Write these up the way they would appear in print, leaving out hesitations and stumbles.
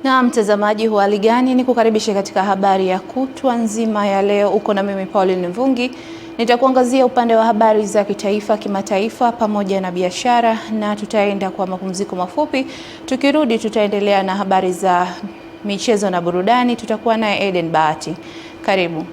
Na mtazamaji, hali gani? Ni kukaribisha katika habari ya kutwa nzima ya leo. Uko na mimi Pauline Mvungi. Nitakuangazia upande wa habari za kitaifa, kimataifa pamoja na biashara, na tutaenda kwa mapumziko mafupi. Tukirudi tutaendelea na habari za michezo na burudani. Tutakuwa naye Eden Bahati. Karibu.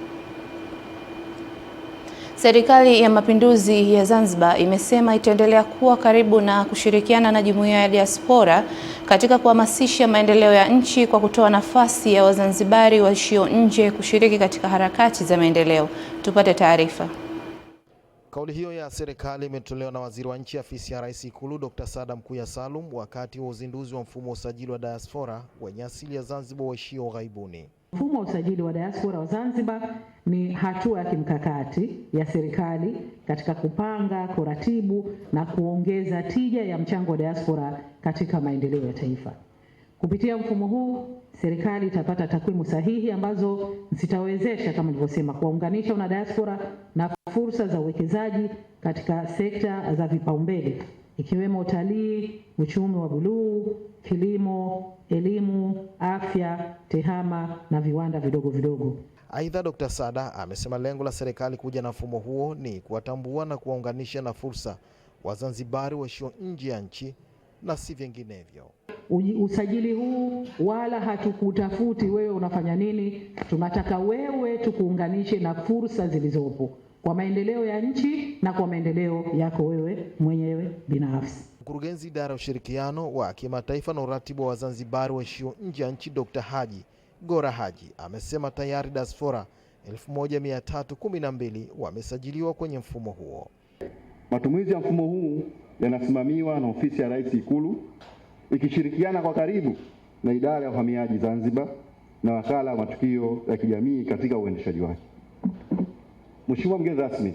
Serikali ya Mapinduzi ya Zanzibar imesema itaendelea kuwa karibu na kushirikiana na jumuiya ya diaspora katika kuhamasisha maendeleo ya nchi kwa kutoa nafasi ya Wazanzibari waishio nje kushiriki katika harakati za maendeleo. Tupate taarifa. Kauli hiyo ya serikali imetolewa na Waziri wa Nchi Ofisi ya Rais Ikulu Dr. Saada Mkuya Salum wakati wa uzinduzi wa mfumo wa usajili wa diaspora wenye asili ya Zanzibar waishio ghaibuni. Mfumo wa usajili wa diaspora wa Zanzibar ni hatua ya kimkakati ya serikali katika kupanga, kuratibu na kuongeza tija ya mchango wa diaspora katika maendeleo ya taifa. Kupitia mfumo huu, serikali itapata takwimu sahihi ambazo zitawezesha kama nilivyosema kuwaunganisha wana diaspora na fursa za uwekezaji katika sekta za vipaumbele ikiwemo utalii, uchumi wa buluu, kilimo, elimu, afya, tehama na viwanda vidogo vidogo. Aidha, Dr. Saada amesema lengo la serikali kuja na mfumo huo ni kuwatambua na kuwaunganisha na fursa Wazanzibari waishio nje ya nchi na si vinginevyo. Usajili huu wala hatukutafuti wewe unafanya nini, tunataka wewe tukuunganishe na fursa zilizopo kwa maendeleo ya nchi na kwa maendeleo yako wewe mwenyewe binafsi. Mkurugenzi idara ya ushirikiano wa kimataifa na uratibu wa Wazanzibari waishio nje ya nchi Dr. Haji Gora Haji amesema tayari diaspora 1312 wamesajiliwa kwenye mfumo huo. Matumizi ya mfumo huu yanasimamiwa na Ofisi ya Rais Ikulu ikishirikiana kwa karibu na Idara ya Uhamiaji Zanzibar na Wakala wa Matukio ya Kijamii katika uendeshaji wake. Mheshimiwa mgeni rasmi,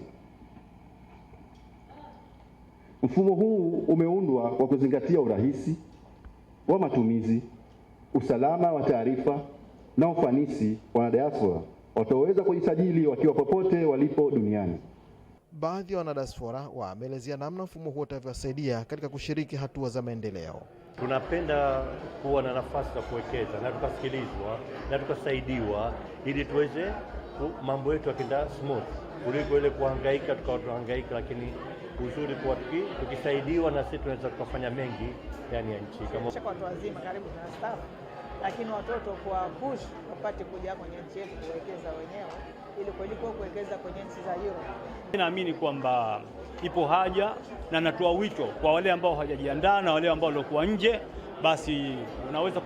mfumo huu umeundwa kwa kuzingatia urahisi wa matumizi, usalama wa taarifa na ufanisi wa wanadiaspora wataweza kujisajili wakiwa popote walipo duniani. Baadhi ya wanadiaspora wameelezea namna mfumo huo utavyowasaidia katika kushiriki hatua za maendeleo. Tunapenda kuwa na nafasi za kuwekeza na tukasikilizwa na tukasaidiwa ili tuweze mambo yetu yakenda smooth kuliko ile kuhangaika tukahangaika, lakini uzuri kwa tukisaidiwa na sisi tunaweza tukafanya mengi ndani ya nchi. Kama watu wazima karibu na staff, lakini watoto kwa push wapate kuja kwenye nchi yetu kuwekeza wenyewe ili kuliko kuwekeza kwenye nchi za Europe. Naamini kwamba ipo haja na natoa wito kwa wale ambao hawajajiandaa na wale ambao walikuwa nje, basi unaweza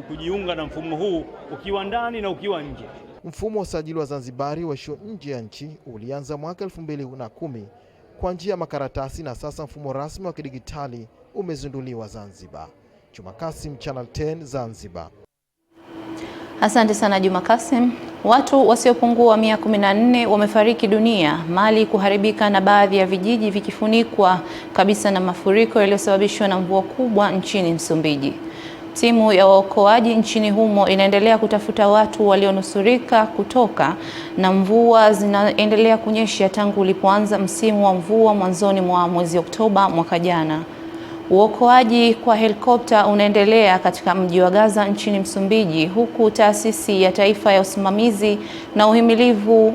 kujiunga na mfumo huu ukiwa ndani na ukiwa nje. Mfumo wa usajili wa Zanzibari waishio nje ya nchi ulianza mwaka 2010 kwa njia ya makaratasi na sasa mfumo rasmi wa kidigitali umezinduliwa Zanzibar. Juma Kasim, Channel 10 Zanzibar. Asante sana Juma Kasim. Watu wasiopungua 114 wamefariki dunia, mali kuharibika na baadhi ya vijiji vikifunikwa kabisa na mafuriko yaliyosababishwa na mvua kubwa nchini Msumbiji. Timu ya waokoaji nchini humo inaendelea kutafuta watu walionusurika kutoka na mvua zinaendelea kunyesha tangu ulipoanza msimu wa mvua mwanzoni mwa mwezi Oktoba mwaka jana. Uokoaji kwa helikopta unaendelea katika mji wa Gaza nchini Msumbiji, huku taasisi ya taifa ya usimamizi na uhimilivu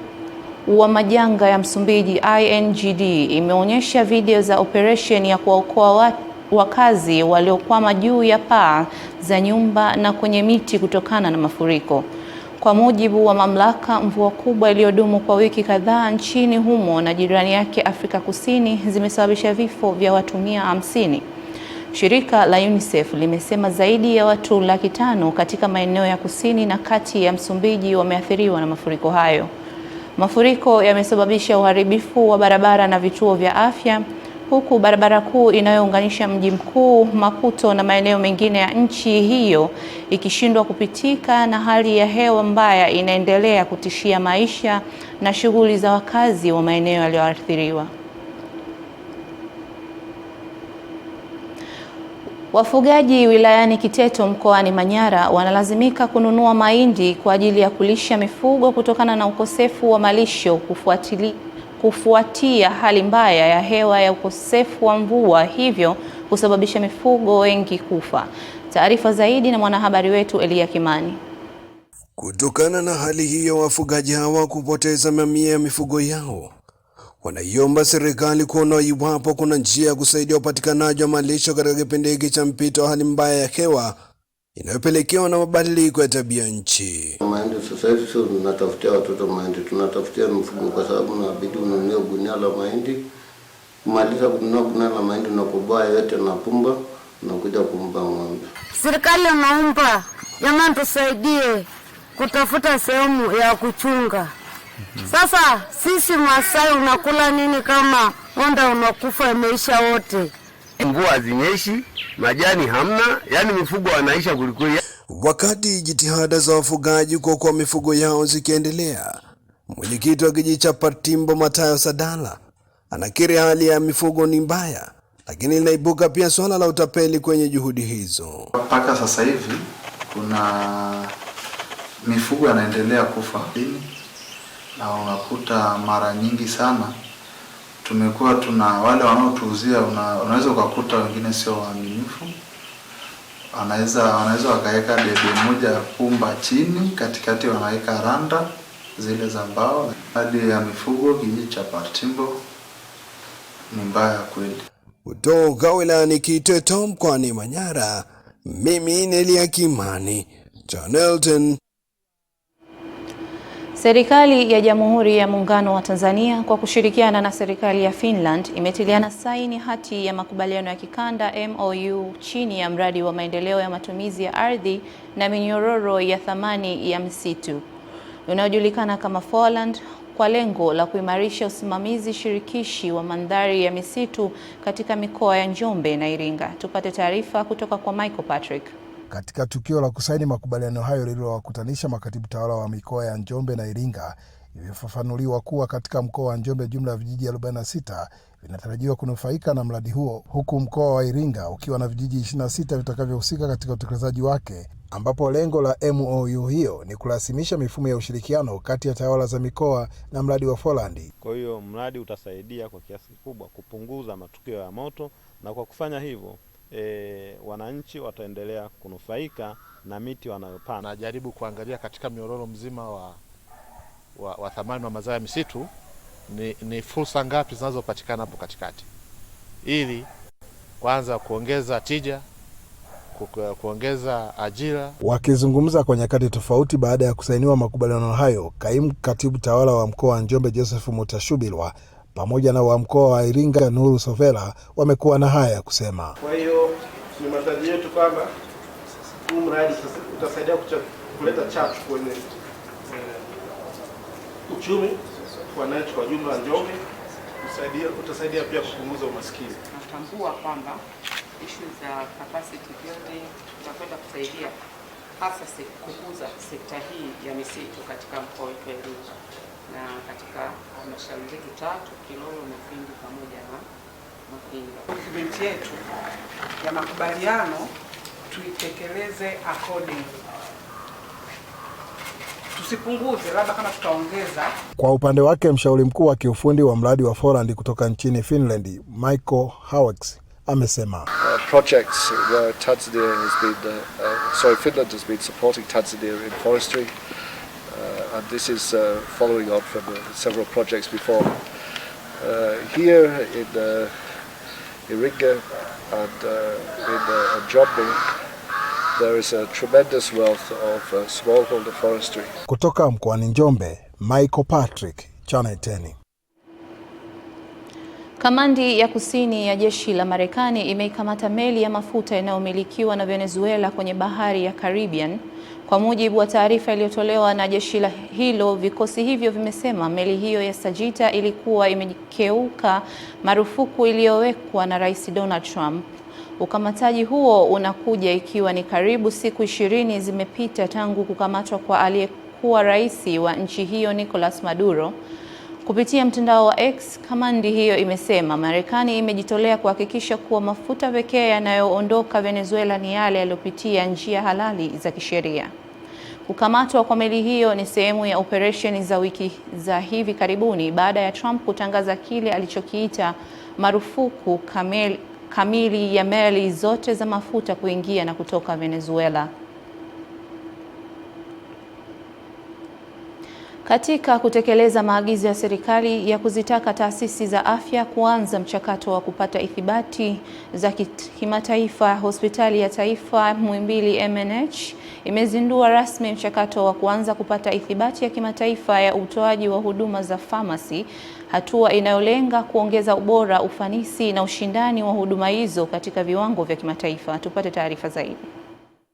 wa majanga ya Msumbiji INGD imeonyesha video za operation ya kuwaokoa wakazi waliokwama juu ya paa za nyumba na kwenye miti kutokana na mafuriko. Kwa mujibu wa mamlaka, mvua kubwa iliyodumu kwa wiki kadhaa nchini humo na jirani yake Afrika Kusini zimesababisha vifo vya watu 150. Shirika la UNICEF limesema zaidi ya watu 500,000 katika maeneo ya kusini na kati ya Msumbiji wameathiriwa na mafuriko hayo. Mafuriko yamesababisha uharibifu wa barabara na vituo vya afya, huku barabara kuu inayounganisha mji mkuu Maputo na maeneo mengine ya nchi hiyo ikishindwa kupitika, na hali ya hewa mbaya inaendelea kutishia maisha na shughuli za wakazi wa maeneo yaliyoathiriwa. Wafugaji wilayani Kiteto mkoani Manyara wanalazimika kununua mahindi kwa ajili ya kulisha mifugo kutokana na ukosefu wa malisho kufuatia hali mbaya ya hewa ya ukosefu wa mvua, hivyo kusababisha mifugo wengi kufa. Taarifa zaidi na mwanahabari wetu Elia Kimani. Kutokana na hali hiyo, wafugaji hawa kupoteza mamia ya mifugo yao, wanaiomba serikali kuona iwapo kuna njia ya kusaidia upatikanaji wa malisho katika kipindi hiki cha mpito wa hali mbaya ya hewa inayopelekewa na mabadiliko ya tabia nchi. Mahindi sasa hivi sio tunatafutia watoto mahindi, tunatafutia mifugo, kwa sababu inabidi ununue gunia la mahindi. Maliza kununua gunia la mahindi na kuboa yote na pumba na kuja kumpa ng'ombe. Serikali naomba jamani tusaidie kutafuta sehemu ya kuchunga. Sasa sisi Masai unakula nini kama ng'ombe unakufa imeisha wote? Mvua zinyeshi, majani hamna, yani mifugo wanaisha kulikweli. Wakati jitihada za wafugaji kuokoa mifugo yao zikiendelea, mwenyekiti wa kijiji cha Partimbo Matayo Sadala anakiri hali ya mifugo ni mbaya, lakini linaibuka pia swala la utapeli kwenye juhudi hizo. Mpaka sasa hivi kuna mifugo yanaendelea kufa na unakuta mara nyingi sana tumekuwa tuna wale wanaotuuzia, unaweza ukakuta wengine sio waaminifu. Wanaweza wakaweka debe moja pumba chini, katikati wanaweka randa zile za mbao. Hali ya mifugo kijiji cha Partimbo ni mbaya kweli. Kutoka wilayani Kiteto mkoani Manyara, mimi ni Elia Kimani, Channel 10. Serikali ya Jamhuri ya Muungano wa Tanzania kwa kushirikiana na serikali ya Finland imetiliana saini hati ya makubaliano ya kikanda MOU chini ya mradi wa maendeleo ya matumizi ya ardhi na minyororo ya thamani ya msitu unaojulikana kama Foreland, kwa lengo la kuimarisha usimamizi shirikishi wa mandhari ya misitu katika mikoa ya Njombe na Iringa. Tupate taarifa kutoka kwa Michael Patrick. Katika tukio la kusaini makubaliano hayo lililowakutanisha makatibu tawala wa mikoa ya Njombe na Iringa, imefafanuliwa kuwa katika mkoa wa Njombe jumla ya vijiji 46 vinatarajiwa kunufaika na mradi huo, huku mkoa wa Iringa ukiwa na vijiji 26 vitakavyohusika katika utekelezaji wake, ambapo lengo la MOU hiyo ni kurasimisha mifumo ya ushirikiano kati ya tawala za mikoa na mradi wa Foreland. Kwa hiyo mradi utasaidia kwa kiasi kikubwa kupunguza matukio ya moto, na kwa kufanya hivyo wananchi wataendelea kunufaika na miti wanayopanda. Najaribu kuangalia katika mnyororo mzima wa thamani wa mazao ya misitu ni fursa ngapi zinazopatikana hapo katikati, ili kwanza kuongeza tija, kuongeza ajira. Wakizungumza kwa nyakati tofauti baada ya kusainiwa makubaliano hayo, kaimu katibu tawala wa mkoa wa Njombe Joseph Mutashubilwa pamoja na wa mkoa wa Iringa Nuru Sovela wamekuwa na haya ya kusema. Kwa hiyo ni matarajio yetu kwamba huu mradi utasaidia kuleta chachu kwenye uchumi kwa wananchi kwa jumla Njombe, utasaidia pia kupunguza umaskini. Natambua kwamba issue za capacity building zitakwenda kusaidia hasa kukuza sekta hii ya misitu katika mkoa wetu wa Iringa na katika halmashauri zetu 3, Kilolo, Mufindi pamoja na Mafinga. Document yetu ya makubaliano tuitekeleze according, tusipunguze, labda kama tutaongeza. Kwa upande wake, mshauri mkuu wa kiufundi wa mradi wa Foreland kutoka nchini Finland, Michael Haweks, amesema projects where Tanzania has been Finland has been supporting Tanzania in forestry, and this is following on from several projects before. Here in Iringa and in Njombe, there is a tremendous wealth of smallholder forestry. Kutoka mkoani Njombe, Michael Patrick, Channel 10. Kamandi ya kusini ya jeshi la Marekani imeikamata meli ya mafuta inayomilikiwa na Venezuela kwenye bahari ya Caribbean. Kwa mujibu wa taarifa iliyotolewa na jeshi hilo, vikosi hivyo vimesema meli hiyo ya Sagita ilikuwa imekeuka marufuku iliyowekwa na Rais Donald Trump. Ukamataji huo unakuja ikiwa ni karibu siku 20 zimepita tangu kukamatwa kwa aliyekuwa rais wa nchi hiyo Nicolas Maduro. Kupitia mtandao wa X, kamandi hiyo imesema Marekani imejitolea kuhakikisha kuwa mafuta pekee yanayoondoka Venezuela ni yale yaliyopitia njia halali za kisheria. Kukamatwa kwa meli hiyo ni sehemu ya operesheni za wiki za hivi karibuni baada ya Trump kutangaza kile alichokiita marufuku kamili ya meli zote za mafuta kuingia na kutoka Venezuela. Katika kutekeleza maagizo ya serikali ya kuzitaka taasisi za afya kuanza mchakato wa kupata ithibati za kimataifa, Hospitali ya Taifa Muhimbili MNH imezindua rasmi mchakato wa kuanza kupata ithibati ya kimataifa ya utoaji wa huduma za famasi, hatua inayolenga kuongeza ubora, ufanisi na ushindani wa huduma hizo katika viwango vya kimataifa. Tupate taarifa zaidi.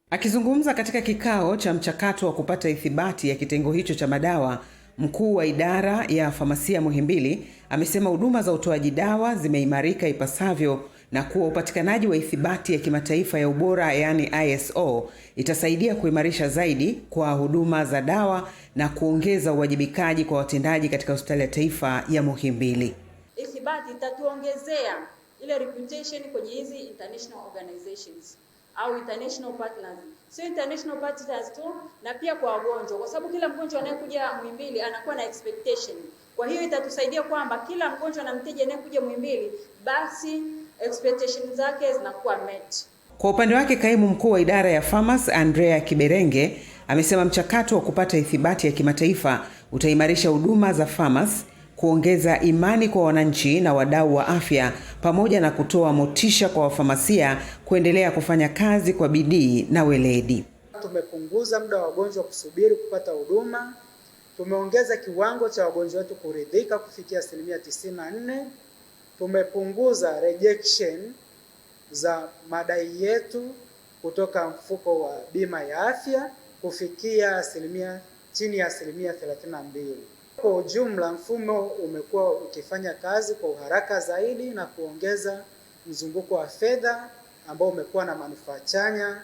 Akizungumza katika kikao cha mchakato wa kupata ithibati ya kitengo hicho cha madawa, mkuu wa idara ya famasia Muhimbili amesema huduma za utoaji dawa zimeimarika ipasavyo na kuwa upatikanaji wa ithibati ya kimataifa ya ubora yani ISO itasaidia kuimarisha zaidi kwa huduma za dawa na kuongeza uwajibikaji kwa watendaji katika Hospitali ya Taifa ya Muhimbili. Ithibati itatuongezea ile reputation kwenye hizi international organizations au international partners. Sio international partners tu, na pia kwa wagonjwa, kwa sababu kila mgonjwa anayekuja Muhimbili anakuwa na expectation. Kwa hiyo itatusaidia kwamba kila mgonjwa na mteja anayekuja Muhimbili basi expectations zake zinakuwa met. Kwa upande wake, kaimu mkuu wa idara ya Pharmacy Andrea Kiberenge amesema mchakato wa kupata ithibati ya kimataifa utaimarisha huduma za pharmacy, kuongeza imani kwa wananchi na wadau wa afya, pamoja na kutoa motisha kwa wafamasia kuendelea kufanya kazi kwa bidii na weledi. Tumepunguza muda wa wagonjwa kusubiri kupata huduma. Tumeongeza kiwango cha wagonjwa wetu kuridhika kufikia 94%. Tumepunguza rejection za madai yetu kutoka mfuko wa bima ya afya kufikia chini ya 32%. Kwa ujumla, mfumo umekuwa ukifanya kazi kwa uharaka zaidi na kuongeza mzunguko wa fedha ambao umekuwa na manufaa chanya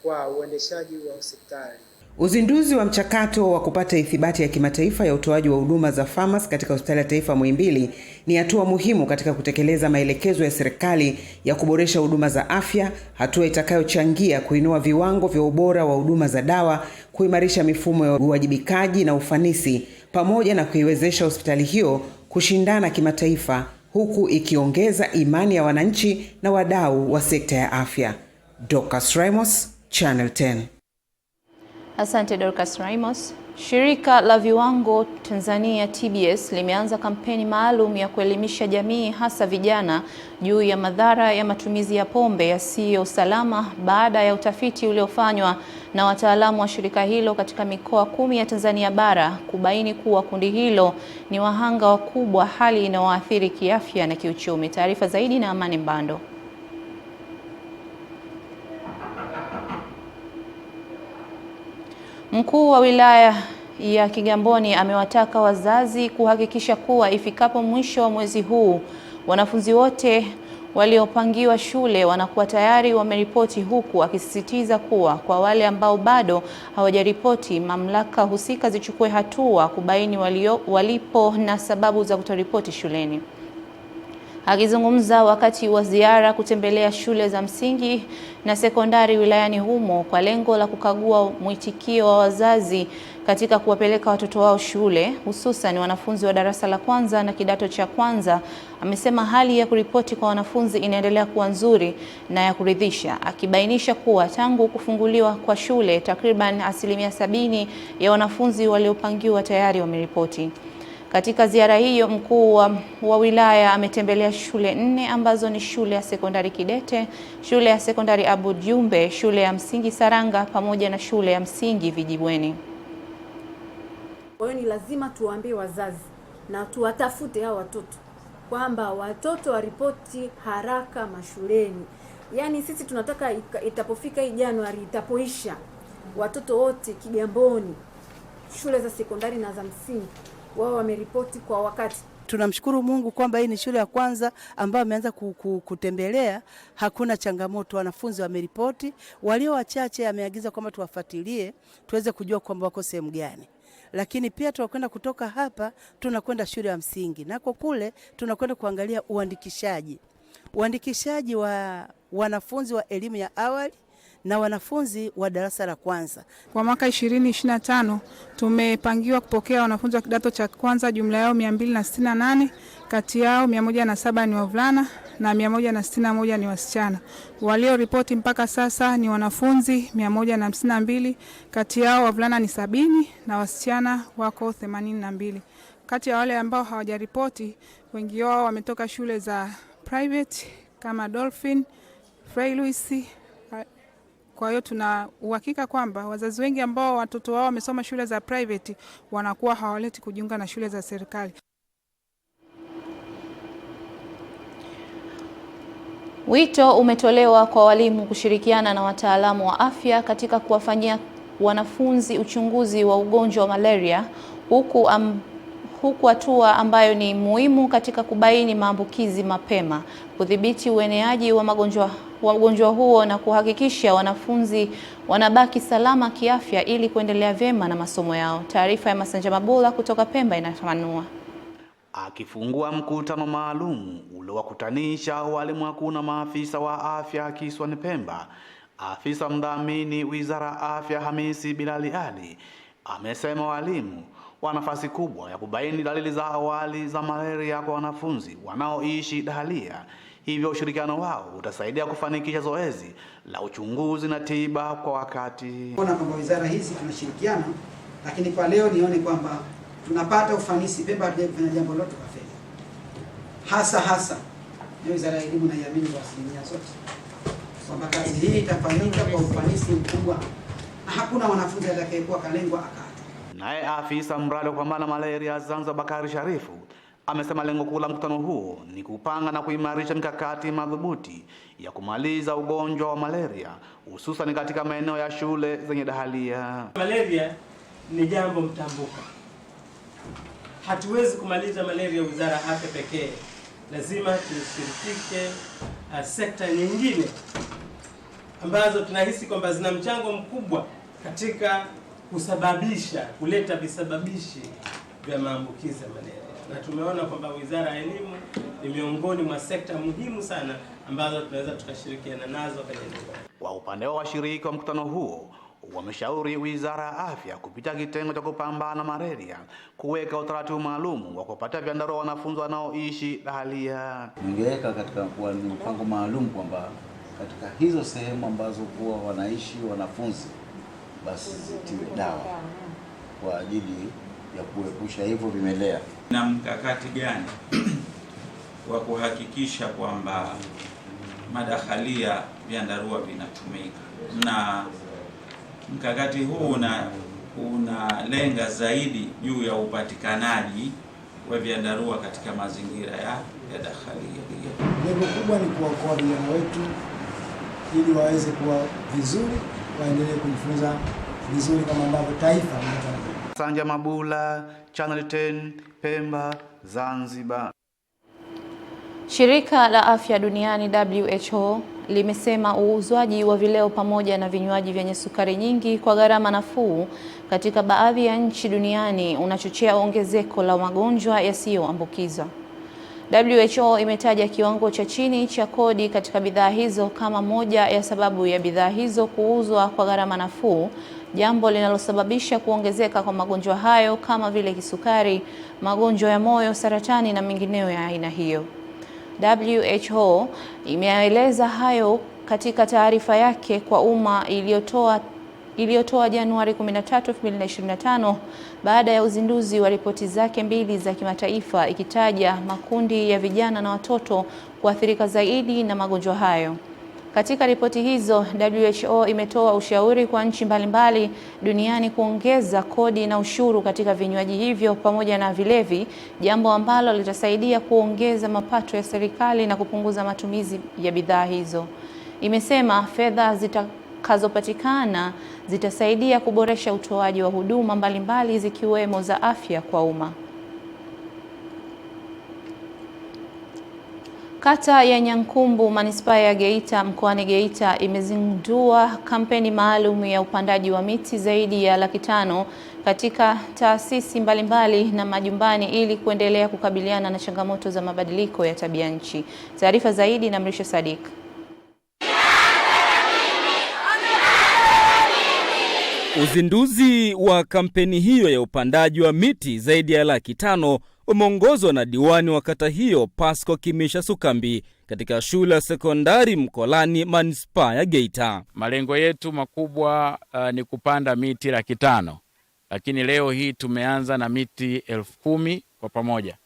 kwa uendeshaji wa hospitali. Uzinduzi wa mchakato wa kupata ithibati ya kimataifa ya utoaji wa huduma za pharmacy katika Hospitali ya Taifa Muhimbili ni hatua muhimu katika kutekeleza maelekezo ya serikali ya kuboresha huduma za afya, hatua itakayochangia kuinua viwango vya ubora wa huduma za dawa, kuimarisha mifumo ya uwajibikaji na ufanisi, pamoja na kuiwezesha hospitali hiyo kushindana kimataifa, huku ikiongeza imani ya wananchi na wadau wa sekta ya afya. Dorcas Ramos, Channel 10. Asante Dorcas Ramos. Shirika la Viwango Tanzania TBS limeanza kampeni maalum ya kuelimisha jamii, hasa vijana, juu ya madhara ya matumizi ya pombe yasiyo salama baada ya utafiti uliofanywa na wataalamu wa shirika hilo katika mikoa 10 ya Tanzania bara kubaini kuwa kundi hilo ni wahanga wakubwa, hali inayoathiri kiafya na kiuchumi. Taarifa zaidi na Amani Mbando. Mkuu wa wilaya ya Kigamboni amewataka wazazi kuhakikisha kuwa ifikapo mwisho wa mwezi huu wanafunzi wote waliopangiwa shule wanakuwa tayari wameripoti, huku akisisitiza kuwa kwa wale ambao bado hawajaripoti, mamlaka husika zichukue hatua kubaini walipo na sababu za kutoripoti shuleni. Akizungumza wakati wa ziara kutembelea shule za msingi na sekondari wilayani humo kwa lengo la kukagua mwitikio wa wazazi katika kuwapeleka watoto wao shule, hususan wanafunzi wa darasa la kwanza na kidato cha kwanza, amesema hali ya kuripoti kwa wanafunzi inaendelea kuwa nzuri na ya kuridhisha, akibainisha kuwa tangu kufunguliwa kwa shule takriban 70% ya wanafunzi waliopangiwa tayari wameripoti. Katika ziara hiyo, mkuu wa wilaya ametembelea shule 4 ambazo ni shule ya sekondari Kidete, shule ya sekondari Abu Jumbe, shule ya msingi Saranga pamoja na shule ya msingi Vijibweni. Kwa hiyo ni lazima tuwaambie wazazi na tuwatafute hao watoto kwamba watoto waripoti haraka mashuleni. Yaani sisi tunataka itapofika hii Januari, itapoisha, watoto wote Kigamboni, shule za sekondari na za msingi, wao wameripoti kwa wakati. Tunamshukuru Mungu kwamba hii ni shule ya kwanza ambayo ameanza kutembelea, hakuna changamoto, wanafunzi wameripoti. Walio wachache ameagiza kwamba tuwafuatilie tuweze kujua kwamba wako sehemu gani. Lakini pia tunakwenda kutoka hapa tunakwenda shule ya msingi, nako kule tunakwenda kuangalia uandikishaji wa wanafunzi wa elimu ya awali na wanafunzi wa darasa la kwanza. Kwa mwaka 2025 tumepangiwa kupokea wanafunzi wa kidato cha kwanza jumla yao 268, kati yao 107 ni wavulana na 161 ni wasichana. Walio ripoti mpaka sasa ni wanafunzi 152, kati yao wavulana ni 70 na wasichana wako 82. Kati ya wale ambao hawajaripoti, wengi wao wametoka shule za private kama Dolphin, Fray Louis. Kwa hiyo tuna uhakika kwamba wazazi wengi ambao watoto wao wamesoma shule za private wanakuwa hawaleti kujiunga na shule za serikali. Wito umetolewa kwa walimu kushirikiana na wataalamu wa afya katika kuwafanyia wanafunzi uchunguzi wa ugonjwa wa malaria, huku hatua ambayo ni muhimu katika kubaini maambukizi mapema, kudhibiti ueneaji wa ugonjwa huo na kuhakikisha wanafunzi wanabaki salama kiafya ili kuendelea vyema na masomo yao. Taarifa ya Masanja Mabula kutoka Pemba inafafanua. Akifungua mkutano maalum uliowakutanisha walimu wakuu na maafisa wa afya kisiwani Pemba, afisa mdhamini Wizara ya Afya Hamisi Bilali Ali amesema walimu wana nafasi kubwa ya kubaini dalili za awali za malaria kwa wanafunzi wanaoishi dahalia. Hivyo ushirikiano wao utasaidia kufanikisha zoezi la uchunguzi na tiba kwa wakati. Ona kwamba wizara hizi tunashirikiana, lakini kwa leo nione kwamba tunapata ufanisi. Pemba kufanya jambo lote kwa fedha. Hasa ni wizara ya elimu, na iamini kwa asilimia zote kwamba kazi hii itafanyika kwa ufanisi mkubwa na hakuna wanafunzi atakayekuwa kalengwa akata. Naye afisa mradi wa kupambana malaria Zanzibar Bakari Sharifu amesema lengo kuu la mkutano huo ni kupanga na kuimarisha mikakati madhubuti ya kumaliza ugonjwa wa malaria, hususan katika maeneo ya shule zenye dahalia. Malaria ni jambo mtambuka. Hatuwezi kumaliza malaria wizara ya afya pekee. Lazima tushirikishe sekta nyingine ambazo tunahisi kwamba zina mchango mkubwa katika kuleta visababishi vya maambukizi ya malaria. Na tumeona kwamba Wizara ya Elimu ni miongoni mwa sekta muhimu sana ambazo tunaweza tukashirikiana nazo kwenye eneo. Kwa upande wa washiriki wa mkutano huo, wameshauri Wizara ya Afya kupitia kitengo cha kupambana malaria kuweka utaratibu maalum wa kupata vyandarua wanafunzi wanaoishi dahalia. Ningeweka katika mpango maalum kwamba katika hizo sehemu ambazo huwa wanaishi wanafunzi basi zitiwe dawa kwa ajili ya kuepusha hivyo vimelea. Na mkakati gani wa kuhakikisha kwamba madahalia vyandarua vinatumika, na mkakati huu unalenga zaidi juu ya upatikanaji wa vyandarua katika mazingira ya dahalia. Lengo kubwa ni kuwaokoa vijana wetu ili waweze kuwa vizuri, waendelee kujifunza vizuri kama ambavyo taifa linataka. Masanja Mabula, Channel 10, Pemba, Zanzibar. Shirika la Afya Duniani WHO limesema uuzwaji wa vileo pamoja na vinywaji vyenye sukari nyingi kwa gharama nafuu katika baadhi ya nchi duniani unachochea ongezeko la magonjwa yasiyoambukiza. WHO imetaja kiwango cha chini cha kodi katika bidhaa hizo kama moja ya sababu ya bidhaa hizo kuuzwa kwa gharama nafuu, jambo linalosababisha kuongezeka kwa magonjwa hayo kama vile kisukari, magonjwa ya moyo, saratani na mengineyo ya aina hiyo. WHO imeeleza hayo katika taarifa yake kwa umma iliyotoa Januari 13, 2025 baada ya uzinduzi wa ripoti zake mbili za kimataifa ikitaja makundi ya vijana na watoto kuathirika zaidi na magonjwa hayo. Katika ripoti hizo, WHO imetoa ushauri kwa nchi mbalimbali duniani kuongeza kodi na ushuru katika vinywaji hivyo pamoja na vilevi, jambo ambalo litasaidia kuongeza mapato ya serikali na kupunguza matumizi ya bidhaa hizo. Imesema fedha zitakazopatikana zitasaidia kuboresha utoaji wa huduma mbalimbali zikiwemo za afya kwa umma. Kata ya Nyankumbu, Manispaa ya Geita, mkoani Geita imezindua kampeni maalum ya upandaji wa miti zaidi ya 500,000 katika taasisi mbalimbali na majumbani ili kuendelea kukabiliana na changamoto za mabadiliko ya tabia nchi. Taarifa zaidi na Mrisho Sadik. Uzinduzi wa kampeni hiyo ya upandaji wa miti zaidi ya 500,000 umeongozwa na diwani wa kata hiyo Pasco Kimisha Sukambi katika shule ya sekondari Mkolani, manispaa ya Geita. Malengo yetu makubwa ni kupanda miti 500,000, lakini leo hii tumeanza na miti 10,000 kwa pamoja.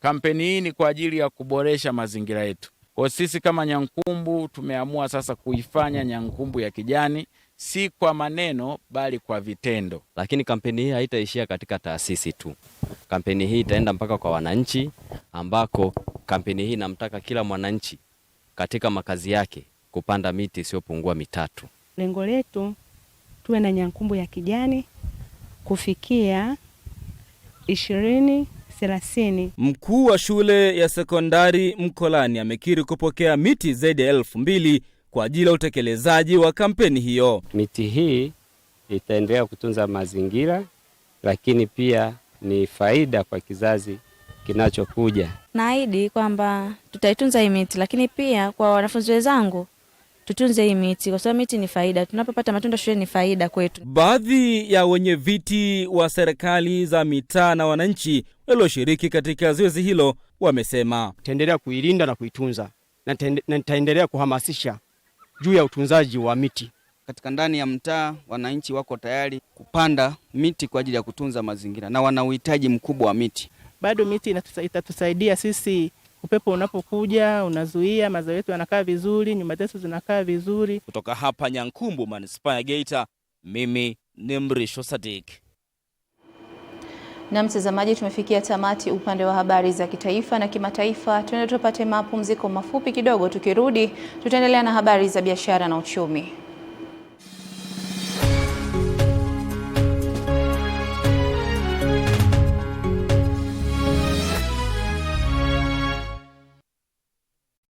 Kampeni hii ni kwa ajili ya kuboresha mazingira yetu. Kwa sisi kama Nyankumbu tumeamua sasa kuifanya Nyankumbu ya kijani, si kwa maneno bali kwa vitendo. Lakini kampeni hii haitaishia katika taasisi tu. Kampeni hii itaenda mpaka kwa wananchi, ambako kampeni hii inamtaka kila mwananchi katika makazi yake kupanda miti isiyopungua 3. Lengo letu tuwe na Nyankumbu ya kijani kufikia 2030. Mkuu wa shule ya sekondari Mkolani amekiri kupokea miti zaidi ya 2,000 kwa ajili ya utekelezaji wa kampeni hiyo. Miti hii itaendelea kutunza mazingira, lakini pia ni faida kwa kizazi kinachokuja. Naahidi kwamba tutaitunza hii miti, lakini pia kwa wanafunzi wenzangu tutunze hii miti kwa sababu miti ni faida. Tunapopata matunda shule ni faida kwetu. Baadhi ya wenye viti wa serikali za mitaa na wananchi walioshiriki katika zoezi hilo wamesema taendelea kuilinda na kuitunza na taendelea kuhamasisha juu ya utunzaji wa miti. Katika ndani ya mtaa wananchi wako tayari kupanda miti kwa ajili ya kutunza mazingira na wana uhitaji mkubwa wa miti. Bado miti itatusaidia sisi, upepo unapokuja unazuia, mazao yetu yanakaa vizuri, nyumba zetu zinakaa vizuri. Kutoka hapa Nyankumbu, manispaa ya Geita, mimi ni Mrisho Sadik. Na mtazamaji, tumefikia tamati upande wa habari za kitaifa na kimataifa. Tuende tupate mapumziko mafupi kidogo, tukirudi tutaendelea na habari za biashara na uchumi.